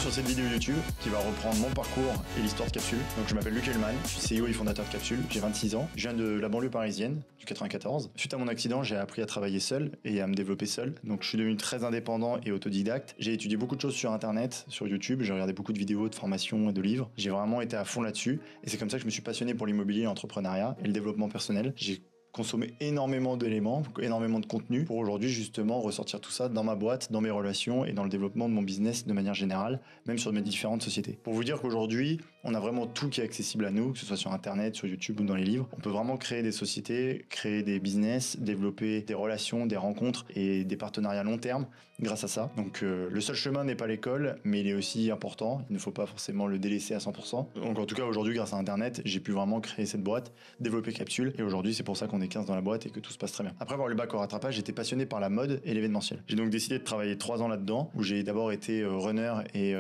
sur cette vidéo YouTube qui va reprendre mon parcours et l'histoire de Capsule. Donc je m'appelle Luc Hellman, je suis CEO et fondateur de Capsule, j'ai 26 ans, je viens de la banlieue parisienne, du 94. Suite à mon accident, j'ai appris à travailler seul et à me développer seul. Donc je suis devenu très indépendant et autodidacte. J'ai étudié beaucoup de choses sur internet, sur YouTube, j'ai regardé beaucoup de vidéos, de formations et de livres. J'ai vraiment été à fond là-dessus et c'est comme ça que je me suis passionné pour l'immobilier, l'entrepreneuriat et le développement personnel. J'ai consommer énormément d'éléments, énormément de contenu pour aujourd'hui justement ressortir tout ça dans ma boîte, dans mes relations et dans le développement de mon business de manière générale, même sur mes différentes sociétés. Pour vous dire qu'aujourd'hui, on a vraiment tout qui est accessible à nous, que ce soit sur Internet, sur YouTube ou dans les livres. On peut vraiment créer des sociétés, créer des business, développer des relations, des rencontres et des partenariats long terme grâce à ça. Donc le seul chemin n'est pas l'école, mais il est aussi important. Il ne faut pas forcément le délaisser à 100%. Donc en tout cas aujourd'hui, grâce à Internet, j'ai pu vraiment créer cette boîte, développer Capsule et aujourd'hui c'est pour ça qu'on est 15 dans la boîte et que tout se passe très bien. Après avoir le bac au rattrapage, j'étais passionné par la mode et l'événementiel. J'ai donc décidé de travailler 3 ans là-dedans, où j'ai d'abord été runner et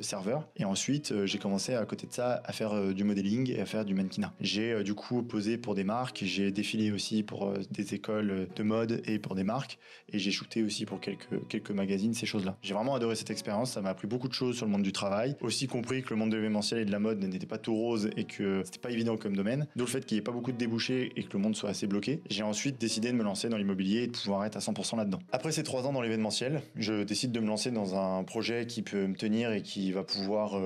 serveur, et ensuite j'ai commencé à côté de ça à faire du modeling et à faire du mannequinat. J'ai du coup posé pour des marques, j'ai défilé aussi pour des écoles de mode et pour des marques, et j'ai shooté aussi pour quelques magazines, ces choses-là. J'ai vraiment adoré cette expérience, ça m'a appris beaucoup de choses sur le monde du travail, aussi compris que le monde de l'événementiel et de la mode n'était pas tout rose et que c'était pas évident comme domaine, d'où le fait qu'il n'y ait pas beaucoup de débouchés et que le monde soit assez bloqué. J'ai ensuite décidé de me lancer dans l'immobilier et de pouvoir être à 100% là-dedans. Après ces 3 ans dans l'événementiel, je décide de me lancer dans un projet qui peut me tenir et qui va pouvoir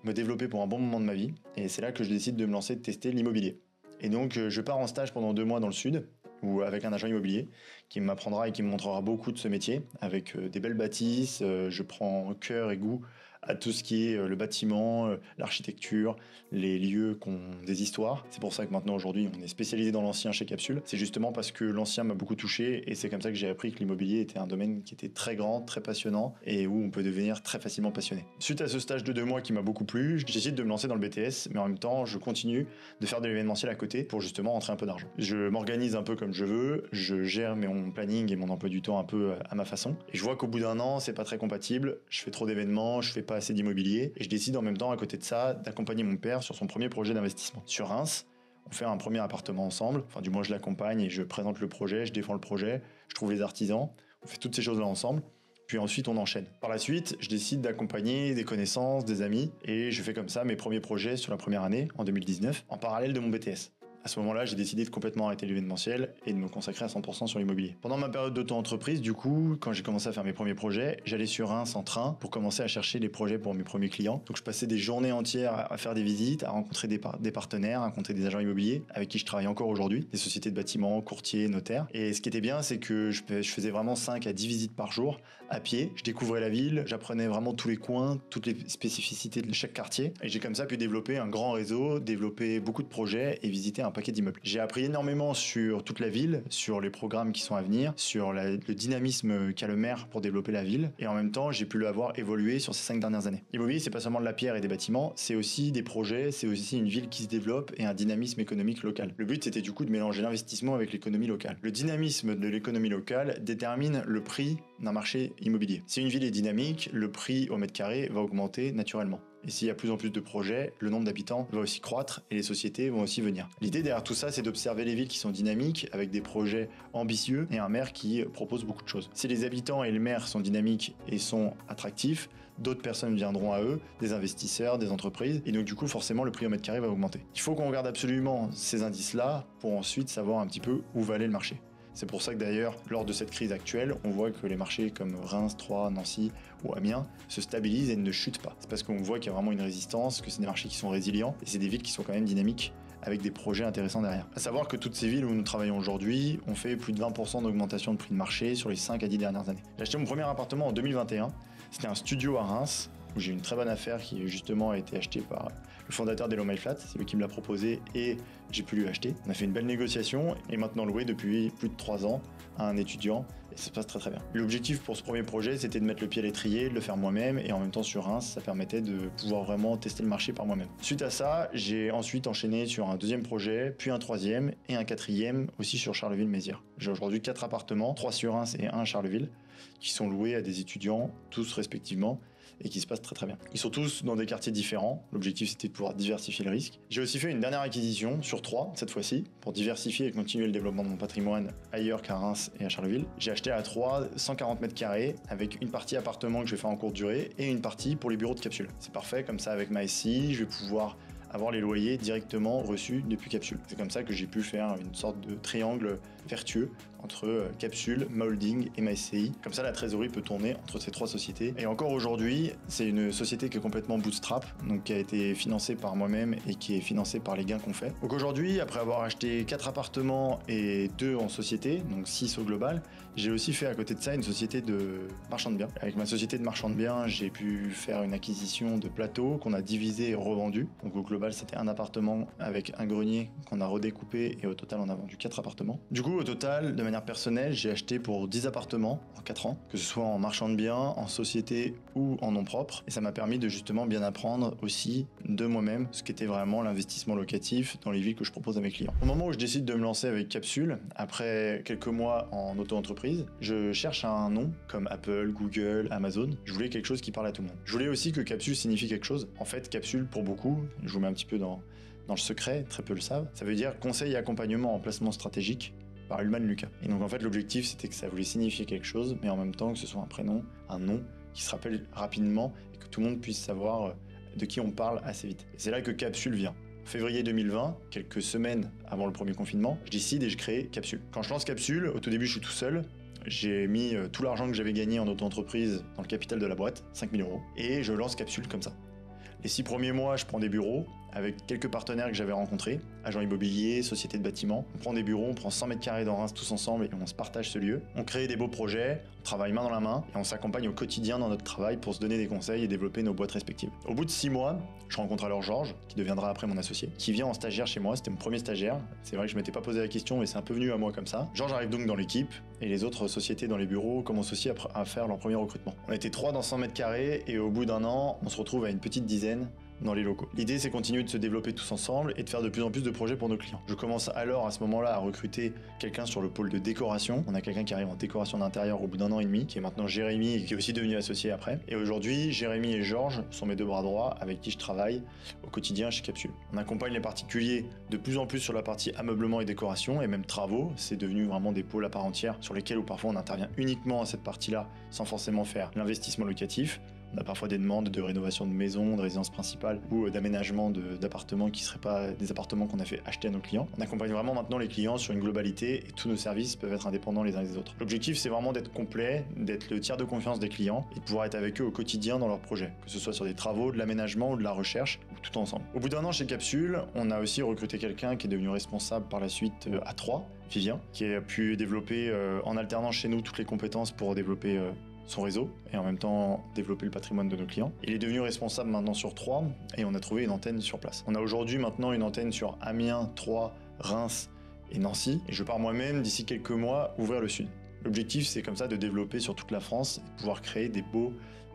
me développer pour un bon moment de ma vie. Et c'est là que je décide de me lancer, de tester l'immobilier. Et donc je pars en stage pendant 2 mois dans le sud, ou avec un agent immobilier qui m'apprendra et qui me montrera beaucoup de ce métier, avec des belles bâtisses. Je prends cœur et goût à tout ce qui est le bâtiment, l'architecture, les lieux qui ont des histoires. C'est pour ça que maintenant aujourd'hui on est spécialisé dans l'ancien chez Capsule. C'est justement parce que l'ancien m'a beaucoup touché et c'est comme ça que j'ai appris que l'immobilier était un domaine qui était très grand, très passionnant et où on peut devenir très facilement passionné. Suite à ce stage de 2 mois qui m'a beaucoup plu, je décide de me lancer dans le BTS, mais en même temps je continue de faire de l'événementiel à côté pour justement rentrer un peu d'argent. Je m'organise un peu comme je veux, je gère mon planning et mon emploi du temps un peu à ma façon et je vois qu'au bout d'un an c'est pas très compatible, je fais trop d'événements, je fais pas assez d'immobilier et je décide en même temps à côté de ça d'accompagner mon père sur son premier projet d'investissement. Sur Reims, on fait un premier appartement ensemble, enfin du moins je l'accompagne et je présente le projet, je défends le projet, je trouve les artisans, on fait toutes ces choses là ensemble. Puis ensuite, on enchaîne. Par la suite, je décide d'accompagner des connaissances, des amis, et je fais comme ça mes premiers projets sur la première année, en 2019, en parallèle de mon BTS. À ce moment-là, j'ai décidé de complètement arrêter l'événementiel et de me consacrer à 100% sur l'immobilier. Pendant ma période d'auto-entreprise, du coup, quand j'ai commencé à faire mes premiers projets, j'allais sur Reims en train pour commencer à chercher les projets pour mes premiers clients. Donc je passais des journées entières à faire des visites, à rencontrer des partenaires, à rencontrer des agents immobiliers avec qui je travaille encore aujourd'hui, des sociétés de bâtiments, courtiers, notaires. Et ce qui était bien, c'est que je faisais vraiment 5 à 10 visites par jour à pied. Je découvrais la ville, j'apprenais vraiment tous les coins, toutes les spécificités de chaque quartier. Et j'ai comme ça pu développer un grand réseau, développer beaucoup de projets et visiter un paquet d'immeubles. J'ai appris énormément sur toute la ville, sur les programmes qui sont à venir, sur le dynamisme qu'a le maire pour développer la ville, et en même temps j'ai pu le voir évoluer sur ces 5 dernières années. L'immobilier, c'est pas seulement de la pierre et des bâtiments, c'est aussi des projets, c'est aussi une ville qui se développe et un dynamisme économique local. Le but c'était du coup de mélanger l'investissement avec l'économie locale. Le dynamisme de l'économie locale détermine le prix d'un marché immobilier. Si une ville est dynamique, le prix au mètre carré va augmenter naturellement. Et s'il y a plus en plus de projets, le nombre d'habitants va aussi croître et les sociétés vont aussi venir. L'idée derrière tout ça, c'est d'observer les villes qui sont dynamiques, avec des projets ambitieux et un maire qui propose beaucoup de choses. Si les habitants et le maire sont dynamiques et sont attractifs, d'autres personnes viendront à eux, des investisseurs, des entreprises, et donc du coup forcément le prix au mètre carré va augmenter. Il faut qu'on regarde absolument ces indices-là pour ensuite savoir un petit peu où va aller le marché. C'est pour ça que d'ailleurs, lors de cette crise actuelle, on voit que les marchés comme Reims, Troyes, Nancy ou Amiens se stabilisent et ne chutent pas. C'est parce qu'on voit qu'il y a vraiment une résistance, que c'est des marchés qui sont résilients et c'est des villes qui sont quand même dynamiques avec des projets intéressants derrière. À savoir que toutes ces villes où nous travaillons aujourd'hui ont fait plus de 20% d'augmentation de prix de marché sur les 5 à 10 dernières années. J'ai acheté mon premier appartement en 2021. C'était un studio à Reims où j'ai eu une très bonne affaire qui justement a été achetée par le fondateur d'Hello My Flat. C'est lui qui me l'a proposé et j'ai pu lui acheter. On a fait une belle négociation et maintenant loué depuis plus de 3 ans à un étudiant et ça se passe très très bien. L'objectif pour ce premier projet, c'était de mettre le pied à l'étrier, de le faire moi-même et en même temps sur Reims, ça permettait de pouvoir vraiment tester le marché par moi-même. Suite à ça, j'ai ensuite enchaîné sur un deuxième projet, puis un troisième et un quatrième aussi sur Charleville-Mézières. J'ai aujourd'hui 4 appartements, 3 sur Reims et 1 à Charleville. qui sont loués à des étudiants, tous respectivement, et qui se passent très très bien. Ils sont tous dans des quartiers différents. L'objectif, c'était de pouvoir diversifier le risque. J'ai aussi fait une dernière acquisition sur 3, cette fois-ci, pour diversifier et continuer le développement de mon patrimoine ailleurs qu'à Reims et à Charleville. J'ai acheté à 3 140 mètres carrés avec une partie appartement que je vais faire en courte durée et une partie pour les bureaux de Capsule. C'est parfait, comme ça avec ma SCI, je vais pouvoir avoir les loyers directement reçus depuis Capsule. C'est comme ça que j'ai pu faire une sorte de triangle vertueux entre Capsule, ma holding et ma SCI. Comme ça, la trésorerie peut tourner entre ces 3 sociétés. Et encore aujourd'hui, c'est une société qui est complètement bootstrap, donc qui a été financée par moi-même et qui est financée par les gains qu'on fait. Donc aujourd'hui, après avoir acheté 4 appartements et 2 en société, donc 6 au global, j'ai aussi fait à côté de ça une société de marchand de biens. Avec ma société de marchand de biens, j'ai pu faire une acquisition de plateaux qu'on a divisé et revendu. Donc au global, c'était un appartement avec un grenier qu'on a redécoupé et au total, on a vendu 4 appartements. Du coup, au total, de manière personnelle, j'ai acheté pour 10 appartements en 4 ans, que ce soit en marchand de biens, en société ou en nom propre. Et ça m'a permis de justement bien apprendre aussi de moi-même ce qu'était vraiment l'investissement locatif dans les villes que je propose à mes clients. Au moment où je décide de me lancer avec Capsule, après quelques mois en auto-entreprise, je cherche un nom comme Apple, Google, Amazon. Je voulais quelque chose qui parle à tout le monde. Je voulais aussi que Capsule signifie quelque chose. En fait, Capsule, pour beaucoup, je vous mets un petit peu dans le secret, très peu le savent, ça veut dire conseil et accompagnement en placement stratégique par Ulman Lucas. Et donc en fait l'objectif c'était que ça voulait signifier quelque chose, mais en même temps que ce soit un prénom, un nom qui se rappelle rapidement et que tout le monde puisse savoir de qui on parle assez vite. Et c'est là que Capsule vient. En février 2020, quelques semaines avant le premier confinement, je décide et je crée Capsule. Quand je lance Capsule, au tout début je suis tout seul. J'ai mis tout l'argent que j'avais gagné en auto-entreprise dans le capital de la boîte, 5 000 €, et je lance Capsule comme ça. Les 6 premiers mois, je prends des bureaux avec quelques partenaires que j'avais rencontrés, agents immobiliers, sociétés de bâtiments. On prend des bureaux, on prend 100 mètres carrés dans Reims tous ensemble et on se partage ce lieu. On crée des beaux projets, on travaille main dans la main et on s'accompagne au quotidien dans notre travail pour se donner des conseils et développer nos boîtes respectives. Au bout de 6 mois, je rencontre alors Georges, qui deviendra après mon associé, qui vient en stagiaire chez moi. C'était mon premier stagiaire. C'est vrai que je m'étais pas posé la question, mais c'est un peu venu à moi comme ça. Georges arrive donc dans l'équipe et les autres sociétés dans les bureaux commencent aussi à faire leur premier recrutement. On était 3 dans 100 mètres carrés et au bout d'un an, on se retrouve à une petite dizaine dans les locaux. L'idée, c'est continuer de se développer tous ensemble et de faire de plus en plus de projets pour nos clients. Je commence alors à ce moment-là à recruter quelqu'un sur le pôle de décoration. On a quelqu'un qui arrive en décoration d'intérieur au bout d'1 an et demi, qui est maintenant Jérémy et qui est aussi devenu associé après. Et aujourd'hui, Jérémy et Georges sont mes 2 bras droits avec qui je travaille au quotidien chez Capsule. On accompagne les particuliers de plus en plus sur la partie ameublement et décoration et même travaux. C'est devenu vraiment des pôles à part entière sur lesquels ou parfois on intervient uniquement à cette partie-là sans forcément faire l'investissement locatif. On a parfois des demandes de rénovation de maison, de résidence principale ou d'aménagement d'appartements qui ne seraient pas des appartements qu'on a fait acheter à nos clients. On accompagne vraiment maintenant les clients sur une globalité et tous nos services peuvent être indépendants les uns des autres. L'objectif, c'est vraiment d'être complet, d'être le tiers de confiance des clients et de pouvoir être avec eux au quotidien dans leurs projets, que ce soit sur des travaux, de l'aménagement ou de la recherche, ou tout ensemble. Au bout d'1 an chez Capsule, on a aussi recruté quelqu'un qui est devenu responsable par la suite à 3, Vivien, qui a pu développer en alternance chez nous toutes les compétences pour développer son réseau et en même temps développer le patrimoine de nos clients. Il est devenu responsable maintenant sur 3 et on a trouvé une antenne sur place. On a aujourd'hui maintenant une antenne sur Amiens, Troyes, Reims et Nancy et je pars moi-même d'ici quelques mois ouvrir le sud. L'objectif c'est comme ça de développer sur toute la France et de pouvoir créer des beaux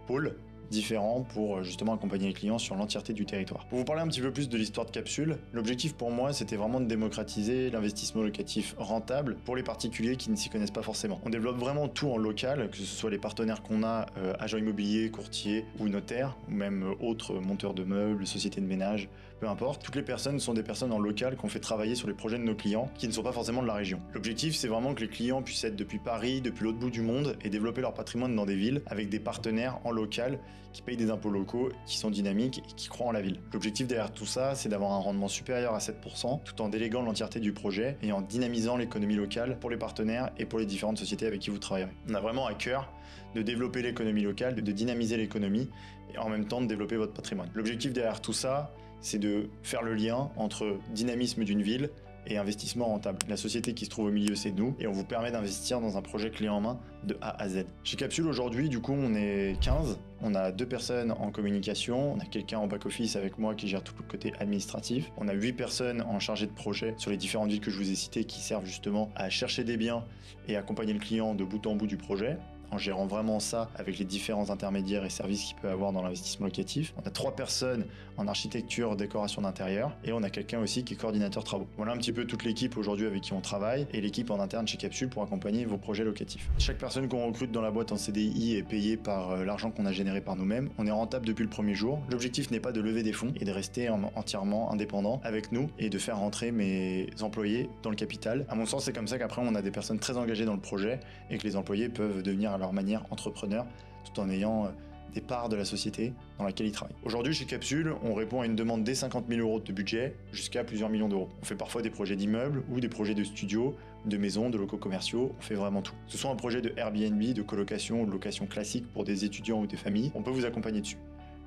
pôles différents pour justement accompagner les clients sur l'entièreté du territoire. Pour vous parler un petit peu plus de l'histoire de Capsule, l'objectif pour moi c'était vraiment de démocratiser l'investissement locatif rentable pour les particuliers qui ne s'y connaissent pas forcément. On développe vraiment tout en local, que ce soit les partenaires qu'on a, agents immobiliers, courtiers ou notaires, ou même autres monteurs de meubles, sociétés de ménage, peu importe. Toutes les personnes sont des personnes en local qu'on fait travailler sur les projets de nos clients qui ne sont pas forcément de la région. L'objectif c'est vraiment que les clients puissent être depuis Paris, depuis l'autre bout du monde et développer leur patrimoine dans des villes avec des partenaires en local qui payent des impôts locaux, qui sont dynamiques et qui croient en la ville. L'objectif derrière tout ça, c'est d'avoir un rendement supérieur à 7%, tout en déléguant l'entièreté du projet et en dynamisant l'économie locale pour les partenaires et pour les différentes sociétés avec qui vous travaillerez. On a vraiment à cœur de développer l'économie locale, de dynamiser l'économie et en même temps de développer votre patrimoine. L'objectif derrière tout ça, c'est de faire le lien entre dynamisme d'une ville et investissement rentable. La société qui se trouve au milieu, c'est nous, et on vous permet d'investir dans un projet clé en main de A à Z. Chez Capsule, aujourd'hui, du coup, on est 15. On a 2 personnes en communication, on a quelqu'un en back-office avec moi qui gère tout le côté administratif. On a 8 personnes en chargé de projet sur les différentes villes que je vous ai citées qui servent justement à chercher des biens et accompagner le client de bout en bout du projet. en gérant vraiment ça avec les différents intermédiaires et services qu'il peut avoir dans l'investissement locatif. On a 3 personnes en architecture, décoration d'intérieur et on a quelqu'un aussi qui est coordinateur travaux. Voilà un petit peu toute l'équipe aujourd'hui avec qui on travaille et l'équipe en interne chez Capsule pour accompagner vos projets locatifs. Chaque personne qu'on recrute dans la boîte en CDI est payée par l'argent qu'on a généré par nous-mêmes. On est rentable depuis le premier jour. L'objectif n'est pas de lever des fonds et de rester entièrement indépendant avec nous et de faire rentrer mes employés dans le capital. À mon sens, c'est comme ça qu'après on a des personnes très engagées dans le projet et que les employés peuvent devenir à leur manière entrepreneurs tout en ayant des parts de la société dans laquelle ils travaillent. Aujourd'hui, chez Capsule, on répond à une demande dès 50 000 euros de budget jusqu'à plusieurs millions d'euros. On fait parfois des projets d'immeubles ou des projets de studios, de maisons, de locaux commerciaux, on fait vraiment tout. Que ce soit un projet de Airbnb, de colocation ou de location classique pour des étudiants ou des familles, on peut vous accompagner dessus.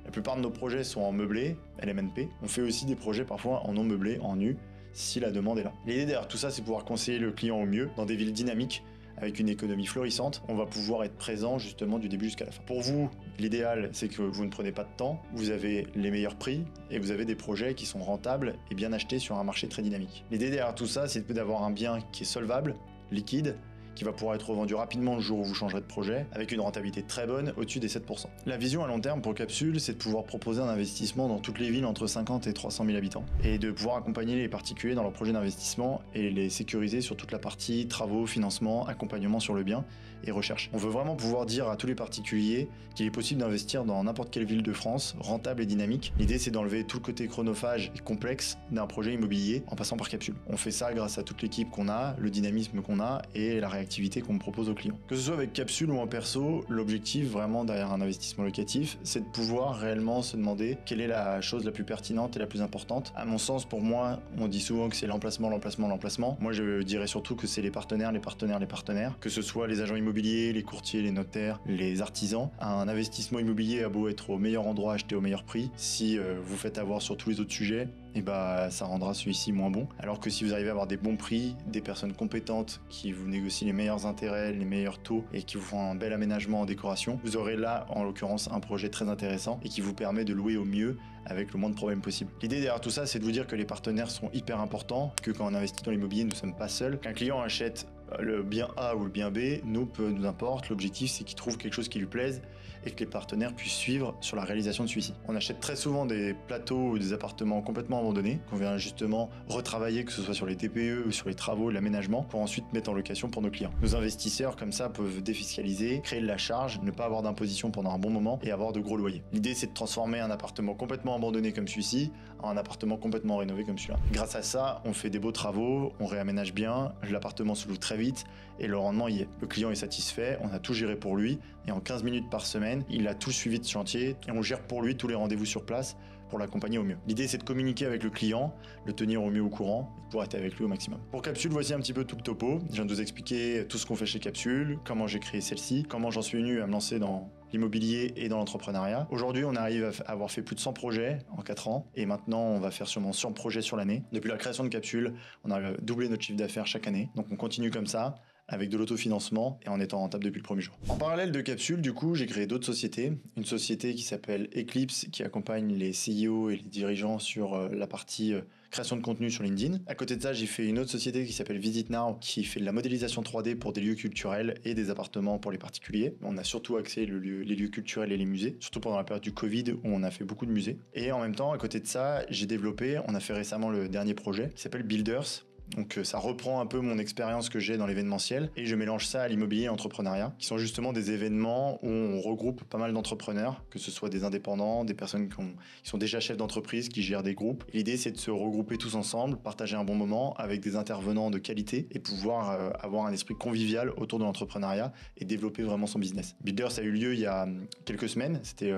La plupart de nos projets sont en meublé, LMNP. On fait aussi des projets parfois en non meublé, en nu, si la demande est là. L'idée derrière tout ça, c'est pouvoir conseiller le client au mieux dans des villes dynamiques, avec une économie florissante, on va pouvoir être présent justement du début jusqu'à la fin. Pour vous, l'idéal, c'est que vous ne prenez pas de temps, vous avez les meilleurs prix et vous avez des projets qui sont rentables et bien achetés sur un marché très dynamique. L'idée derrière tout ça, c'est d'avoir un bien qui est solvable, liquide, qui va pouvoir être revendu rapidement le jour où vous changerez de projet, avec une rentabilité très bonne, au-dessus des 7%. La vision à long terme pour Capsule, c'est de pouvoir proposer un investissement dans toutes les villes entre 50 et 300 000 habitants, et de pouvoir accompagner les particuliers dans leurs projets d'investissement et les sécuriser sur toute la partie travaux, financement, accompagnement sur le bien et recherche. On veut vraiment pouvoir dire à tous les particuliers qu'il est possible d'investir dans n'importe quelle ville de France, rentable et dynamique. L'idée, c'est d'enlever tout le côté chronophage et complexe d'un projet immobilier en passant par Capsule. On fait ça grâce à toute l'équipe qu'on a, le dynamisme qu'on a et la réactivité qu'on propose aux clients. Que ce soit avec Capsule ou en perso, l'objectif vraiment derrière un investissement locatif, c'est de pouvoir réellement se demander quelle est la chose la plus pertinente et la plus importante. À mon sens, pour moi, on dit souvent que c'est l'emplacement, l'emplacement, l'emplacement. Moi, je dirais surtout que c'est les partenaires, les partenaires, les partenaires. Que ce soit les agents immobiliers, les courtiers, les notaires, les artisans. Un investissement immobilier a beau être au meilleur endroit, acheté au meilleur prix. Si vous faites avoir sur tous les autres sujets, et ça rendra celui-ci moins bon. Alors que si vous arrivez à avoir des bons prix, des personnes compétentes qui vous négocient les meilleurs intérêts, les meilleurs taux et qui vous font un bel aménagement en décoration, vous aurez là, en l'occurrence, un projet très intéressant et qui vous permet de louer au mieux avec le moins de problèmes possible. L'idée derrière tout ça, c'est de vous dire que les partenaires sont hyper importants, que quand on investit dans l'immobilier, nous ne sommes pas seuls. Qu'un client achète le bien A ou le bien B, nous importe. L'objectif, c'est qu'il trouve quelque chose qui lui plaise et que les partenaires puissent suivre sur la réalisation de celui-ci. On achète très souvent des plateaux ou des appartements complètement abandonnés qu'on vient justement retravailler, que ce soit sur les TPE ou sur les travaux, l'aménagement, pour ensuite mettre en location pour nos clients. Nos investisseurs, comme ça, peuvent défiscaliser, créer de la charge, ne pas avoir d'imposition pendant un bon moment et avoir de gros loyers. L'idée, c'est de transformer un appartement complètement abandonné comme celui-ci en un appartement complètement rénové comme celui-là. Grâce à ça, on fait des beaux travaux, on réaménage bien, l'appartement se loue très vite et le rendement y est. Le client est satisfait, on a tout géré pour lui et en 15 minutes par semaine, il a tout suivi de chantier et on gère pour lui tous les rendez-vous sur place pour l'accompagner au mieux. L'idée, c'est de communiquer avec le client, le tenir au mieux au courant et pouvoir être avec lui au maximum. Pour Capsule, voici un petit peu tout le topo. Je viens de vous expliquer tout ce qu'on fait chez Capsule, comment j'ai créé celle-ci, comment j'en suis venu à me lancer dans l'immobilier et dans l'entrepreneuriat. Aujourd'hui, on arrive à avoir fait plus de 100 projets en 4 ans et maintenant, on va faire sûrement 100 projets sur l'année. Depuis la création de Capsule, on arrive à doubler notre chiffre d'affaires chaque année. Donc, on continue comme ça, avec de l'autofinancement et en étant rentable depuis le premier jour. En parallèle de Capsule, du coup, j'ai créé d'autres sociétés. Une société qui s'appelle Eclipse, qui accompagne les CEO et les dirigeants sur la partie création de contenu sur LinkedIn. À côté de ça, j'ai fait une autre société qui s'appelle Visit Now, qui fait de la modélisation 3D pour des lieux culturels et des appartements pour les particuliers. On a surtout axé les lieux culturels et les musées, surtout pendant la période du Covid où on a fait beaucoup de musées. Et en même temps, à côté de ça, on a fait récemment le dernier projet qui s'appelle Builders. Donc ça reprend un peu mon expérience que j'ai dans l'événementiel et je mélange ça à l'immobilier et l'entrepreneuriat, qui sont justement des événements où on regroupe pas mal d'entrepreneurs, que ce soit des indépendants, des personnes qui sont déjà chefs d'entreprise, qui gèrent des groupes. L'idée, c'est de se regrouper tous ensemble, partager un bon moment avec des intervenants de qualité et pouvoir avoir un esprit convivial autour de l'entrepreneuriat et développer vraiment son business. Builders a eu lieu il y a quelques semaines, c'était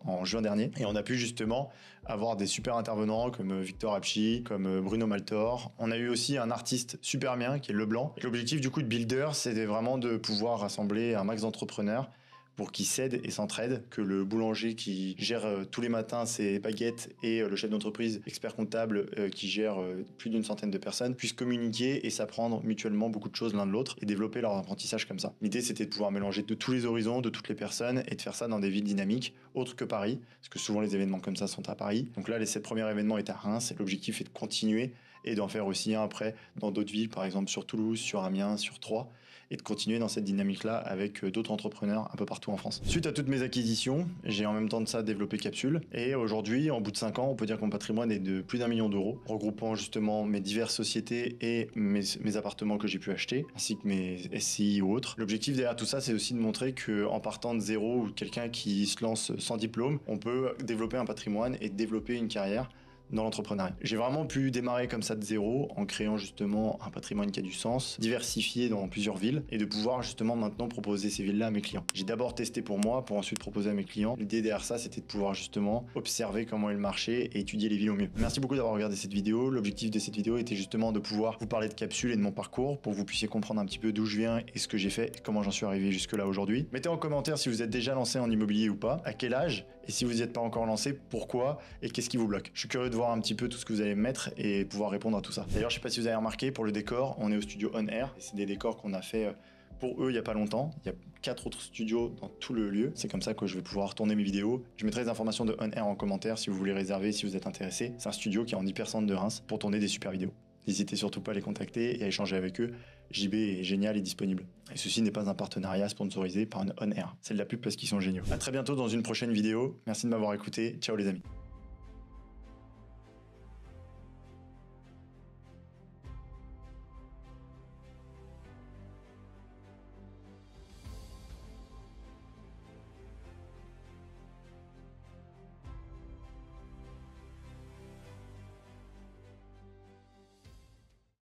en juin dernier, et on a pu justement avoir des super intervenants comme Victor Apchi, comme Bruno Maltor. On a eu aussi un artiste super bien qui est Leblanc. Et l'objectif du coup de Builder, c'était vraiment de pouvoir rassembler un max d'entrepreneurs pour qu'ils s'aident et s'entraident, que le boulanger qui gère tous les matins ses baguettes et le chef d'entreprise expert comptable qui gère plus d'une centaine de personnes puissent communiquer et s'apprendre mutuellement beaucoup de choses l'un de l'autre et développer leur apprentissage comme ça. L'idée, c'était de pouvoir mélanger de tous les horizons, de toutes les personnes et de faire ça dans des villes dynamiques autres que Paris, parce que souvent les événements comme ça sont à Paris. Donc là, les 7 premiers événements étaient à Reims et l'objectif est de continuer et d'en faire aussi un après dans d'autres villes, par exemple sur Toulouse, sur Amiens, sur Troyes, et de continuer dans cette dynamique-là avec d'autres entrepreneurs un peu partout en France. Suite à toutes mes acquisitions, j'ai en même temps de ça développé Capsule et aujourd'hui, en bout de 5 ans, on peut dire que mon patrimoine est de plus d'1 million d'euros, regroupant justement mes diverses sociétés et mes appartements que j'ai pu acheter, ainsi que mes SCI ou autres. L'objectif derrière tout ça, c'est aussi de montrer qu'en partant de zéro ou quelqu'un qui se lance sans diplôme, on peut développer un patrimoine et développer une carrière dans l'entrepreneuriat. J'ai vraiment pu démarrer comme ça de zéro en créant justement un patrimoine qui a du sens, diversifié dans plusieurs villes et de pouvoir justement maintenant proposer ces villes-là à mes clients. J'ai d'abord testé pour moi pour ensuite proposer à mes clients. L'idée derrière ça, c'était de pouvoir justement observer comment est le marché et étudier les villes au mieux. Merci beaucoup d'avoir regardé cette vidéo. L'objectif de cette vidéo était justement de pouvoir vous parler de Capsule et de mon parcours pour que vous puissiez comprendre un petit peu d'où je viens et ce que j'ai fait et comment j'en suis arrivé jusque là aujourd'hui. Mettez en commentaire si vous êtes déjà lancé en immobilier ou pas, à quel âge, et si vous n'y êtes pas encore lancé, pourquoi et qu'est-ce qui vous bloque. Je suis curieux de voir un petit peu tout ce que vous allez mettre et pouvoir répondre à tout ça. D'ailleurs, je sais pas si vous avez remarqué, pour le décor, on est au studio On Air. C'est des décors qu'on a fait pour eux il y a pas longtemps. Il y a 4 autres studios dans tout le lieu. C'est comme ça que je vais pouvoir tourner mes vidéos. Je mettrai les informations de On Air en commentaire si vous voulez réserver, si vous êtes intéressé. C'est un studio qui est en hypercentre de Reims pour tourner des super vidéos. N'hésitez surtout pas à les contacter et à échanger avec eux. JB est génial et disponible. Et ceci n'est pas un partenariat sponsorisé par On Air. C'est de la pub parce qu'ils sont géniaux. À très bientôt dans une prochaine vidéo. Merci de m'avoir écouté. Ciao les amis.